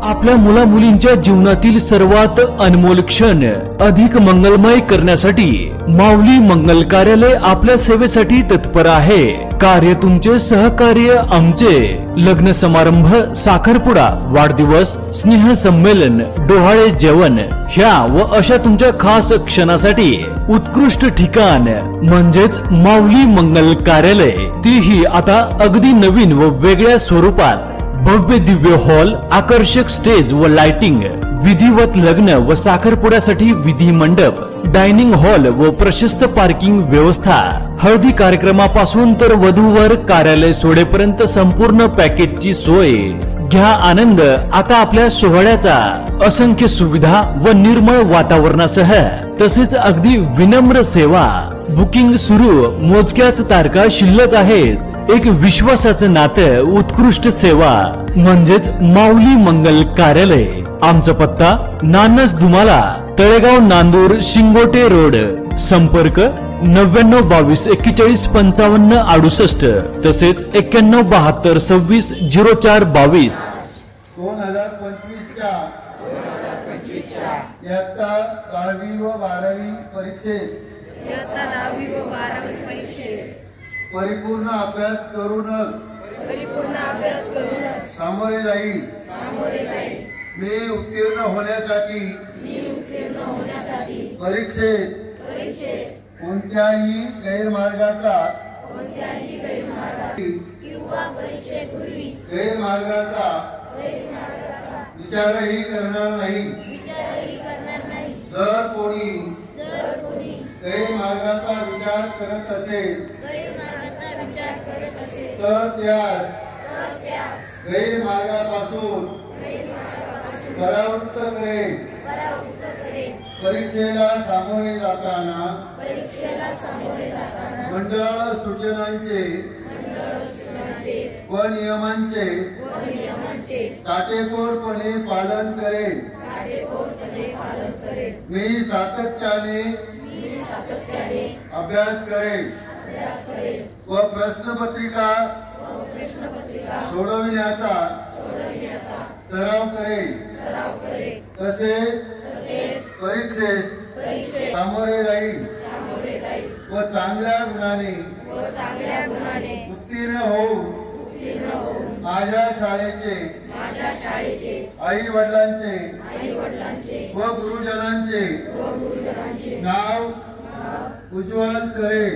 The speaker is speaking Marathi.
आपल्या मुला मुलींच्या जीवनातील सर्वात अनमोल क्षण अधिक मंगलमय करण्यासाठी माऊली मंगल कार्यालय आपल्या सेवेसाठी तत्पर आहे। कार्य तुमचे, सहकार्य आमचे। लग्न समारंभ, साखरपुडा, वाढदिवस, स्नेह संमेलन, डोहाळे जेवण ह्या व अशा तुमच्या खास क्षणासाठी उत्कृष्ट ठिकाण म्हणजेच माऊली मंगल कार्यालय, तीही आता अगदी नवीन व वेगळ्या स्वरूपात। भव्य दिव्य हॉल, आकर्षक स्टेज व लाइटिंग, विधिवत लग्न व साखरपुड्यासाठी विधी मंडप, डायनिंग हॉल व प्रशस्त पार्किंग व्यवस्था, हळदी कार्यक्रमापासून तर वधूवर कार्यालय सोडेपर्यंत संपूर्ण पॅकेजची सोय। घ्या आनंद आता आपल्या सोहळ्याचा। असंख्य सुविधा व निर्मळ वातावरणासह तसेच अगदी विनम्र सेवा। बुकिंग सुरू, मोजक्याच तारखा शिल्लक आहेत। एक विश्वासाचं नातं, उत्कृष्ट सेवा म्हणजेच माऊली मंगल कार्यालय। आमचा पत्ता नानस दुमाला, तळेगाव, नांदूर, शिंगोटे रोड। संपर्क 99 22 41 55 68 तसेच 91 72 26 04 22। 2025च्या इयत्ता 10वी व 12वी परीक्षेत परिपूर्ण अभ्यास करूनच सामोरे जाईल। मी उत्तीर्ण होण्यासाठी परीक्षेत कोणत्याही गैरमार्गाचा विचारही करणार नाही। जर कोणी गैरमार्गाचा विचार करत असेल तर त्यास गैरमार्गापासून परावृत्त करेल। परीक्षेला सामोरे जाताना मंडळ सूचनांचे व नियमांचे काटेकोरपणे पालन करेल। मी सातत्याने अभ्यास करेल व प्रश्नपत्रिका सोडविण्याचा सराव करेल। तसेच परीक्षेत सामोरे जाईल व चांगल्या गुणाने उत्तीर्ण होऊन माझ्या शाळेचे आई वडिलांचे व गुरुजनांचे नाव उज्ज्वल करेल।